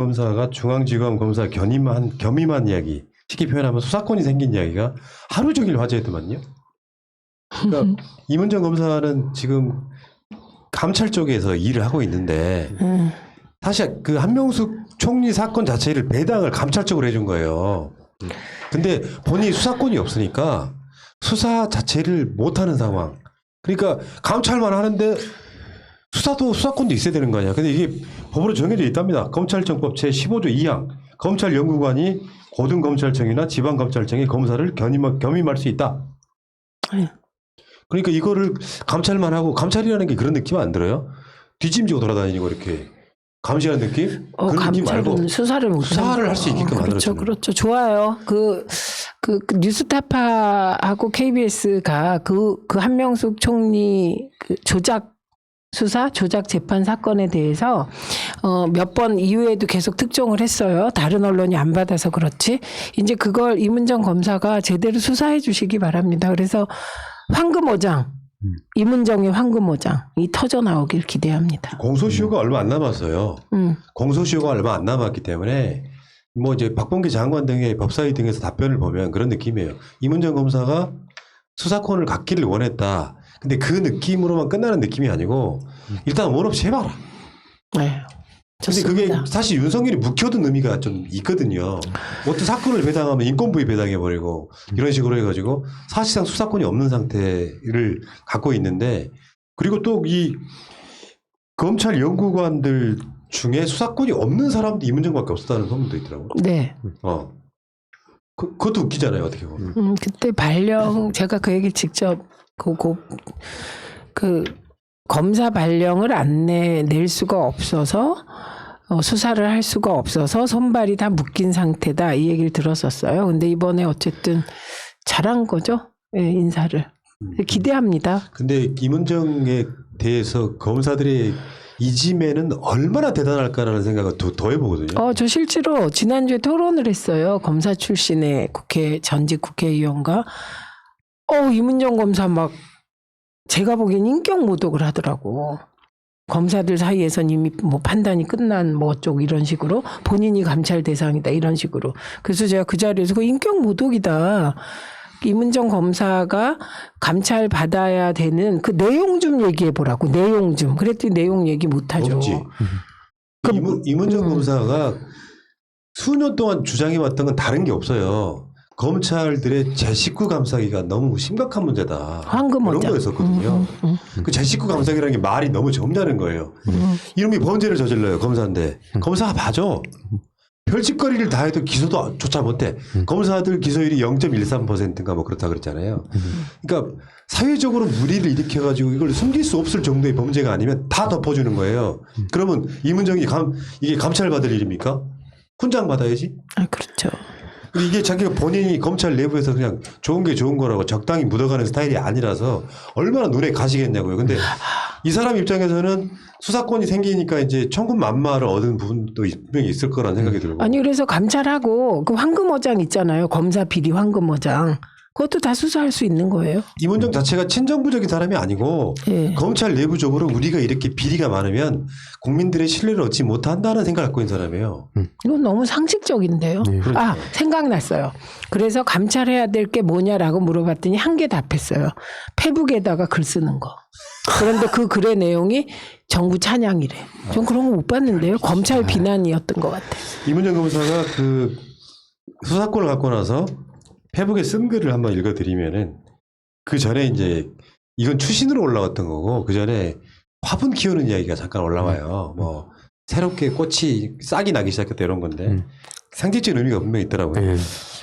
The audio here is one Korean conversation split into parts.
검사가 중앙지검 검사 겸임한 이야기, 쉽게 표현하면 수사권이 생긴 이야기가 하루 종일 화제였더만요. 그러니까 이문정 검사는 지금 감찰 쪽에서 일을 하고 있는데 사실 그 한명숙 총리 사건 자체를 배당을 감찰 쪽으로 해준 거예요. 근데 본인이 수사권이 없으니까 수사 자체를 못하는 상황. 그러니까 감찰만 하는데 수사권도 있어야 되는 거 아니야. 근데 이게 법으로 정해져 있답니다. 검찰청법 제15조 2항. 검찰연구관이 고등검찰청이나 지방검찰청의 검사를 겸임할 수 있다. 그러니까 이거를 감찰만 하고, 감찰이라는 게 그런 느낌 안 들어요? 뒷짐지고 돌아다니고 이렇게 감시하는 느낌? 그런 느낌 말고 수사를 할 수 있게끔 만들어주는. 그렇죠. 좋아요. 그 뉴스타파하고 KBS가 그 한명숙 총리 그 조작 재판 사건에 대해서 몇 번 이후에도 계속 특종을 했어요. 다른 언론이 안 받아서 그렇지. 이제 그걸 이문정 검사가 제대로 수사해 주시기 바랍니다. 그래서 황금오장, 이문정의 황금오장이 터져 나오길 기대합니다. 공소시효가 얼마 안 남았어요. 공소시효가 얼마 안 남았기 때문에 뭐 이제 박범계 장관 등의 법사위 등에서 답변을 보면 그런 느낌이에요. 이문정 검사가 수사권을 갖기를 원했다. 근데 그 느낌으로만 끝나는 느낌이 아니고 일단 원 없이 해봐라. 네. 근데 그게 사실 윤석열이 묵혀둔 의미가 좀 있거든요. 어떤 사건을 배당하면 인권부에 배당해버리고 이런 식으로 해가지고 사실상 수사권이 없는 상태를 갖고 있는데, 그리고 또 이 검찰 연구관들 중에 수사권이 없는 사람도 이문정밖에 없었다는 소문도 있더라고요. 네. 그것도 웃기잖아요, 어떻게 보면. 그때 발령, 제가 그 얘기 직접 그 검사 발령을 안 낼 수가 없어서 수사를 할 수가 없어서 손발이 다 묶인 상태다, 이 얘기를 들었었어요. 근데 이번에 어쨌든 잘한 거죠. 네, 인사를. 기대합니다. 근데 이문정에 대해서 검사들의 이짐에는 얼마나 대단할까라는 생각을 더 해보거든요. 저 실제로 지난주에 토론을 했어요. 검사 출신의 전직 국회의원과 이문정 검사 막 제가 보기엔 인격 모독을 하더라고. 검사들 사이에선 이미 뭐 판단이 끝난 뭐 어쩌고 이런 식으로, 본인이 감찰 대상이다 이런 식으로. 그래서 제가 그 자리에서 그 인격 모독이다. 이문정 검사가 감찰 받아야 되는 그 내용 좀 얘기해 보라고. 내용 좀. 그랬더니 내용 얘기 못 하죠. 없지. 이문정 검사가 수년 동안 주장해왔던 건 다른 게 없어요. 검찰들의 제 식구 감싸기가 너무 심각한 문제다. 황금오장. 이런 거였었거든요. 그 제 식구 감싸기라는 게 말이 너무 점잖은 거예요. 이놈이 범죄를 저질러요, 검사인데. 검사가 봐줘. 별짓거리를 다 해도 기소도 조차 못해. 검사들 기소율이 0.13%인가 뭐 그렇다 그랬잖아요. 그러니까 사회적으로 무리를 일으켜가지고 이걸 숨길 수 없을 정도의 범죄가 아니면 다 덮어주는 거예요. 그러면 이문정이 이게 감찰받을 일입니까? 훈장 받아야지. 그렇죠. 이게 자기가 본인이 검찰 내부에서 그냥 좋은 게 좋은 거라고 적당히 묻어가는 스타일이 아니라서 얼마나 눈에 가시겠냐고요. 근데 이 사람 입장에서는 수사권이 생기니까 이제 천군만마를 얻은 부분도 분명히 있을 거라는 생각이 들고. 아니, 그래서 감찰하고 그 황금어장 있잖아요. 검사 비리 황금어장. 그것도 다 수사할 수 있는 거예요. 이문정 자체가 친정부적인 사람이 아니고 검찰 내부적으로 우리가 이렇게 비리가 많으면 국민들의 신뢰를 얻지 못한다는 생각을 갖고 있는 사람이에요. 이건 너무 상식적인데요. 생각났어요. 그래서 감찰해야 될 게 뭐냐라고 물어봤더니 한 개 답했어요. 페북에다가 글 쓰는 거. 그런데 그 글의 내용이 정부 찬양이래. 전 그런 거 못 봤는데요. 검찰 비난이었던 것 같아요. 이문정 검사가 그 수사권을 갖고 나서 페북에 쓴 글을 한번 읽어드리면은, 그 전에 이제 이건 추신으로 올라왔던 거고, 그 전에 화분 키우는 이야기가 잠깐 올라와요. 뭐 새롭게 꽃이 싹이 나기 시작했다 이런 건데 상징적인 의미가 분명히 있더라고요.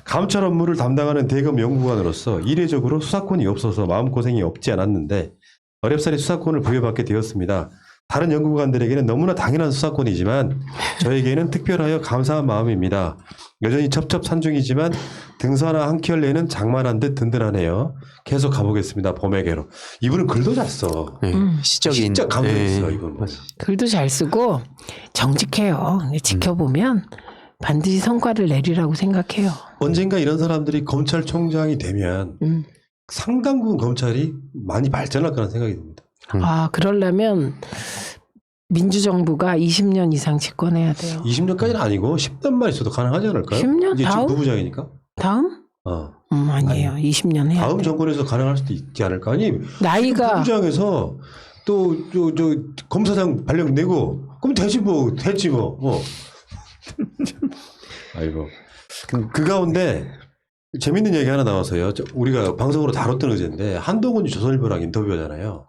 감찰 업무를 담당하는 대검 연구관으로서 이례적으로 수사권이 없어서 마음고생이 없지 않았는데 어렵사리 수사권을 부여받게 되었습니다. 다른 연구관들에게는 너무나 당연한 수사권이지만 저에게는 특별하여 감사한 마음입니다. 여전히 첩첩산중이지만 등산화 한 켤레는 장만한 듯 든든하네요. 계속 가보겠습니다. 봄에게로. 이분은 글도 잘 써. 시적인. 진짜 감동 있어 이분. 글도 잘 쓰고 정직해요. 지켜보면 반드시 성과를 내리라고 생각해요. 언젠가 이런 사람들이 검찰총장이 되면 상당 부분 검찰이 많이 발전할 거라는 생각이 듭니다. 그러려면 민주정부가 20년 이상 집권해야 돼요. 20년까지는 아니고 10년만 있어도 가능하지 않을까요? 10년? 이제 다음? 지금 부부장이니까. 다음? 아니에요. 20년 해야 다음 돼요. 정권에서 가능할 수도 있지 않을까? 아니 나이가 부부장에서 또 저 검사장 발령 내고 그럼 되지 뭐. 아이고 그 가운데 재밌는 얘기 하나 나와서요. 우리가 방송으로 다뤘던 의제인데 한동훈이 조선일보랑 인터뷰하잖아요.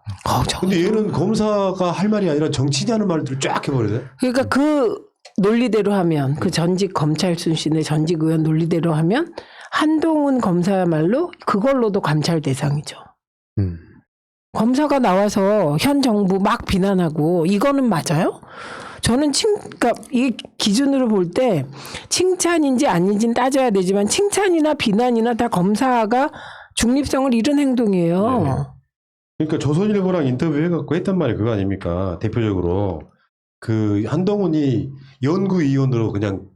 근데 얘는 검사가 할 말이 아니라 정치인이 하는 말들을 쫙 해버리네. 그러니까 그 논리대로 하면 그 전직 검찰 출신의 전직 의원 논리대로 하면 한동훈 검사야말로 그걸로도 감찰 대상이죠. 검사가 나와서 현 정부 막 비난하고 이거는 맞아요? 저는 그러니까 이 기준으로 볼 때 칭찬인지 아닌지는 따져야 되지만 칭찬이나 비난이나 다 검사가 중립성을 잃은 행동이에요. 네. 그러니까 조선일보랑 인터뷰해갖고 했단 말이 그거 아닙니까? 대표적으로 그 한동훈이 연구위원으로 그냥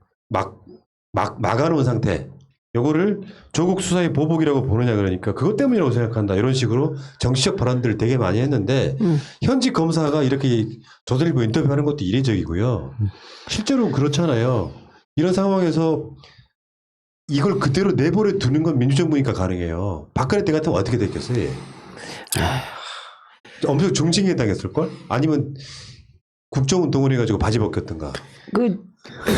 막아놓은 상태. 요거를 조국 수사의 보복이라고 보느냐 그러니까 그것 때문이라고 생각한다. 이런 식으로 정치적 발언들을 되게 많이 했는데 현직 검사가 이렇게 조선일보 인터뷰하는 것도 이례적이고요. 실제로 그렇잖아요. 이런 상황에서 이걸 그대로 내버려 두는 건 민주정부니까 가능해요. 박근혜 때 같으면 어떻게 됐겠어요? 얘? 엄청 중징계 당했을걸? 아니면 국정운동을 해가지고 바지 벗겼던가. 그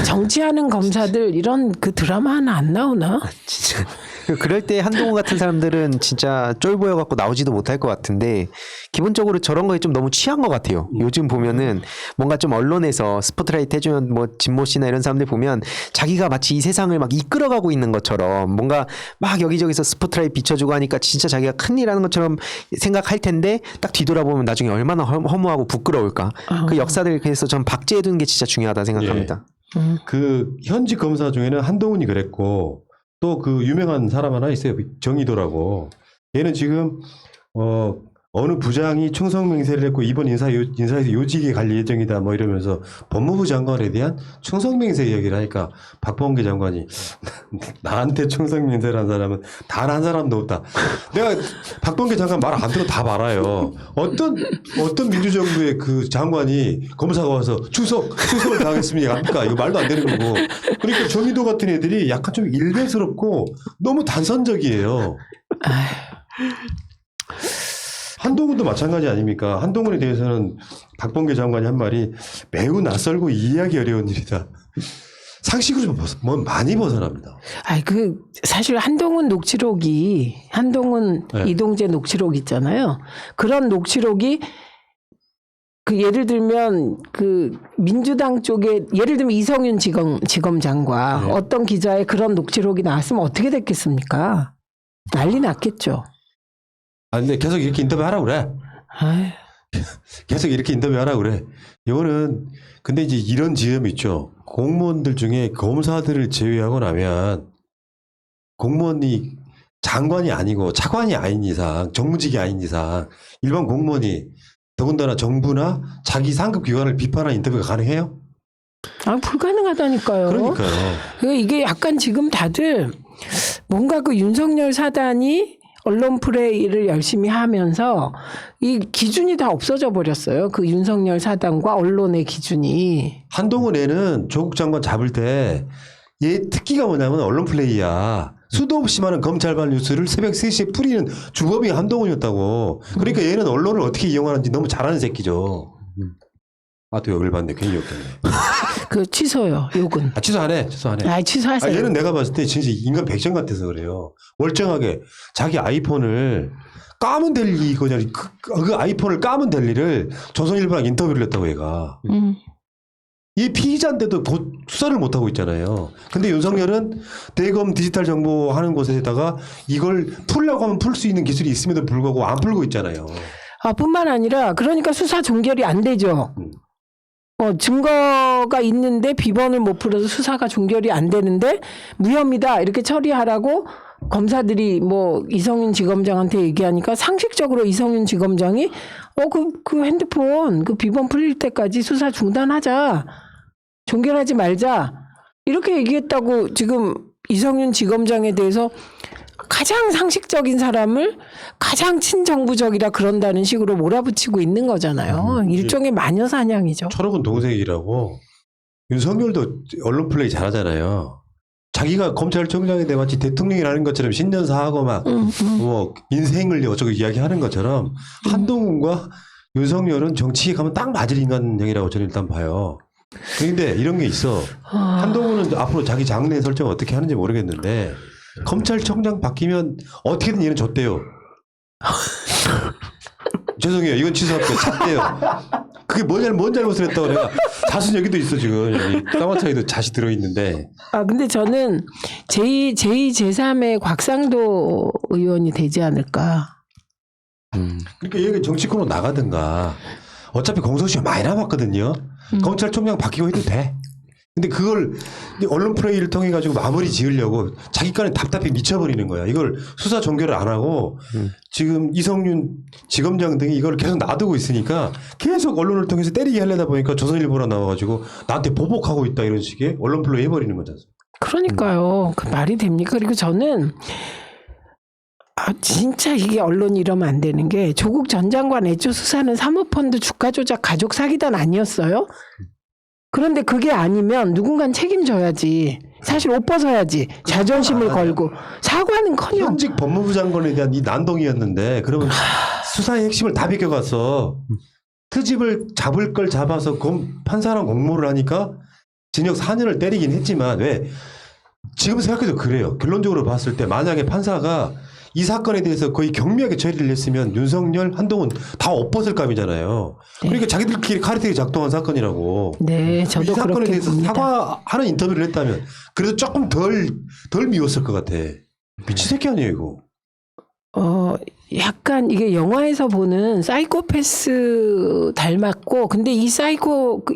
정치하는 검사들 이런 그 드라마 하나 안 나오나? 진짜 그럴 때 한동훈 같은 사람들은 진짜 쫄보여 갖고 나오지도 못할 것 같은데 기본적으로 저런 거에 좀 너무 취한 것 같아요. 요즘 보면은 뭔가 좀 언론에서 스포트라이트 해주면 뭐 진모 씨나 이런 사람들 보면 자기가 마치 이 세상을 막 이끌어가고 있는 것처럼 뭔가 막 여기저기서 스포트라이트 비춰주고 하니까 진짜 자기가 큰일 하는 것처럼 생각할 텐데 딱 뒤돌아보면 나중에 얼마나 허무하고 부끄러울까. 그 역사들 그래서 전 박제해 두는 게 진짜 중요하다 생각합니다. 그 현직 검사 중에는 한동훈이 그랬고 또 그 유명한 사람 하나 있어요. 정의도라고. 얘는 지금 어느 부장이 충성 맹세를 했고 이번 인사에서 요직에 갈 예정이다 뭐 이러면서 법무부 장관에 대한 충성 맹세 이야기를 하니까 박범계 장관이 나한테 충성 맹세를 한 사람은 단 한 사람도 없다. 내가 박범계 장관 말 안 들어 다 말아요. 어떤 민주정부의 그 장관이 검사가 와서 충성을 다하겠습니까? 합니까? 이거 말도 안 되는 거고. 그러니까 정의도 같은 애들이 약간 좀 일베스럽고 너무 단선적이에요. 한동훈도 마찬가지 아닙니까? 한동훈에 대해서는 박범계 장관이 한 말이 매우 낯설고 이해하기 어려운 일이다. 상식으로 뭐 많이 벗어납니다. 사실 한동훈 네. 이동재 녹취록 있잖아요. 그런 녹취록이 그 예를 들면 그 민주당 쪽에 예를 들면 이성윤 지검장과 네. 어떤 기자의 그런 녹취록이 나왔으면 어떻게 됐겠습니까? 난리 났겠죠. 근데 계속 이렇게 인터뷰하라 그래. 계속 이렇게 인터뷰하라 그래. 이거는 근데 이제 이런 지점이 있죠. 공무원들 중에 검사들을 제외하고 나면 공무원이 장관이 아니고 차관이 아닌 이상, 정무직이 아닌 이상 일반 공무원이 더군다나 정부나 자기 상급 기관을 비판하는 인터뷰가 가능해요? 불가능하다니까요. 그러니까요. 이게 약간 지금 다들 뭔가 그 윤석열 사단이 언론 플레이를 열심히 하면서 이 기준이 다 없어져 버렸어요. 그 윤석열 사단과 언론의 기준이. 한동훈 애는 조국 장관 잡을 때 얘 특기가 뭐냐면 언론 플레이야. 수도 없이 많은 검찰발 뉴스를 새벽 3시에 뿌리는 주범이 한동훈이었다고. 그러니까 얘는 언론을 어떻게 이용하는지 너무 잘하는 새끼죠. 또 욕을 받네. 괜히 욕했네. 취소요. 욕은. 취소 안 해. 취소하세요. 얘는 내가 봤을 때 진짜 인간 백정 같아서 그래요. 멀쩡하게 자기 아이폰을 까면 될 이거냐. 그 아이폰을 까면 될 일을 조선일보랑 인터뷰를 했다고 얘가. 이 피의자인데도 곧 수사를 못하고 있잖아요. 근데 윤석열은 대검 디지털 정보 하는 곳에다가 이걸 풀려고 하면 풀 수 있는 기술이 있음에도 불구하고 안 풀고 있잖아요. 뿐만 아니라 그러니까 수사 종결이 안 되죠. 증거가 있는데 비번을 못 풀어서 수사가 종결이 안 되는데 무혐의다 이렇게 처리하라고 검사들이 뭐 이성윤 지검장한테 얘기하니까 상식적으로 이성윤 지검장이 그 핸드폰 그 비번 풀릴 때까지 수사 중단하자. 종결하지 말자. 이렇게 얘기했다고 지금 이성윤 지검장에 대해서 가장 상식적인 사람을 가장 친정부적이라 그런다는 식으로 몰아붙이고 있는 거잖아요. 일종의 마녀 사냥이죠. 철없은 동생이라고. 윤석열도 언론 플레이 잘하잖아요. 자기가 검찰총장인데 마치 대통령이라는 것처럼 신년사하고 막 뭐 인생을 어쩌고 이야기하는 것처럼 한동훈과 윤석열은 정치에 가면 딱 맞을 인간형이라고 저는 일단 봐요. 그런데 이런 게 있어. 한동훈은 앞으로 자기 장래 설정 어떻게 하는지 모르겠는데 검찰총장 바뀌면 어떻게든 얘는 졌대요. 죄송해요. 이건 취소할게요. 잤대요. 그게 뭔 잘못을 했다고 내가 자순 여기도 있어 지금. 여기 쌍화차에도 자시 들어있는데. 근데 저는 제2, 제3의 곽상도 의원이 되지 않을까. 그러니까 얘가 정치권으로 나가든가. 어차피 공소시효 많이 남았거든요. 검찰총장 바뀌고 해도 돼. 근데 그걸 언론 플레이를 통해 가지고 마무리 지으려고 자기간에 답답해 미쳐버리는 거야. 이걸 수사 종결을 안 하고 지금 이성윤 지검장 등이 이걸 계속 놔두고 있으니까 계속 언론을 통해서 때리게 하려다 보니까 조선일보로 나와가지고 나한테 보복하고 있다 이런 식의 언론 플레이 해버리는 거잖아. 그러니까요. 그 말이 됩니까? 그리고 저는 진짜 이게 언론이 이러면 안 되는 게 조국 전 장관 애초 수사는 사모펀드 주가 조작 가족 사기단 아니었어요? 그런데 그게 아니면 누군간 책임져야지. 사실 옷 벗어야지. 자존심을 걸고. 사과는커녕. 현직 법무부 장관에 대한 이 난동이었는데 그러면 수사의 핵심을 다 비껴갔어. 트집을 잡을 걸 잡아서 판사랑 공모를 하니까 징역 4년을 때리긴 했지만 왜 지금 생각해도 그래요. 결론적으로 봤을 때 만약에 판사가 이 사건에 대해서 거의 경미하게 처리를 했으면 윤석열, 한동훈 다 엎었을 감이잖아요. 그러니까 자기들끼리 카르텔이 작동한 사건이라고. 네, 저도 이 사건에 그렇게 대해서 봅니다. 사과하는 인터뷰를 했다면 그래도 조금 덜 미웠을 것 같아. 미친 새끼 아니에요 이거. 약간 이게 영화에서 보는 사이코패스 닮았고, 근데 이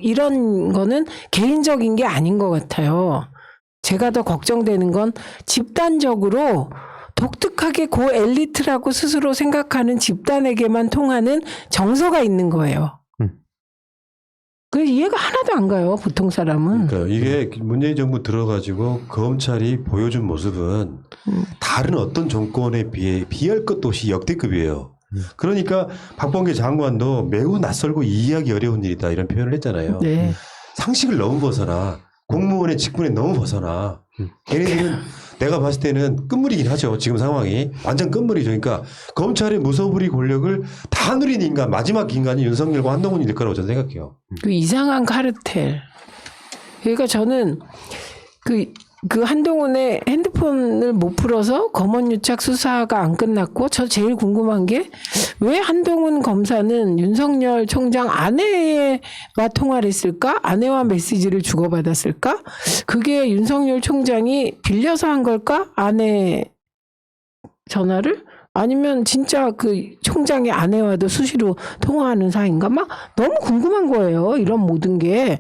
이런 거는 개인적인 게 아닌 것 같아요. 제가 더 걱정되는 건 집단적으로 독특하게 고 엘리트라고 스스로 생각하는 집단에게만 통하는 정서가 있는 거예요. 그 이해가 하나도 안 가요, 보통 사람은. 그러니까 이게 문재인 정부 들어가지고 검찰이 보여준 모습은 다른 어떤 정권에 비해 비할 것도 없이 역대급이에요. 그러니까 박범계 장관도 매우 낯설고 이해하기 어려운 일이다 이런 표현을 했잖아요. 네. 상식을 너무 벗어나. 공무원의 직분에 너무 벗어나. 걔네들은 내가 봤을 때는 끝물이긴 하죠. 지금 상황이. 완전 끝물이죠. 그러니까 검찰의 무소불위 권력을 다 누린 인간, 마지막 인간이 윤석열과 한동훈일 거라고 저는 생각해요. 그 이상한 카르텔. 그러니까 저는 그 한동훈의 핸드폰을 못 풀어서 검언유착 수사가 안 끝났고 저 제일 궁금한 게 왜 한동훈 검사는 윤석열 총장 아내와 통화를 했을까? 아내와 메시지를 주고받았을까? 그게 윤석열 총장이 빌려서 한 걸까? 아내 전화를? 아니면 진짜 그 총장의 아내와도 수시로 통화하는 사이인가? 막 너무 궁금한 거예요. 이런 모든 게.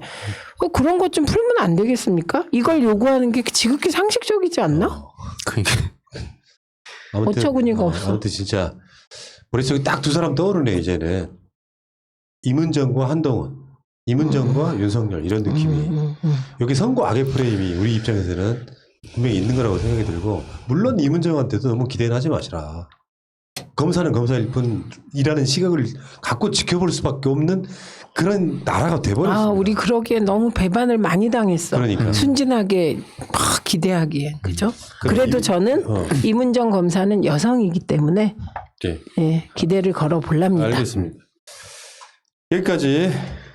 그런 것 좀 풀면 안 되겠습니까? 이걸 요구하는 게 지극히 상식적이지 않나? 어처구니가 없어. 아무튼 진짜 머릿속에 딱 두 사람 떠오르네 이제는. 임은정과 한동훈, 임은정과 윤석열 이런 느낌이. 여기 선거 악의 프레임이 우리 입장에서는 분명히 있는 거라고 생각이 들고 물론 임은정한테도 너무 기대는 하지 마시라. 검사는 검사일 뿐이라는 시각을 갖고 지켜볼 수밖에 없는 그런 나라가 돼버렸습니다. 우리 그러기에 너무 배반을 많이 당했어. 그러니까. 순진하게 막 기대하기에. 그죠? 그래도 저는 임은정 검사는 여성이기 때문에 네. 예, 기대를 걸어 볼랍니다. 알겠습니다. 여기까지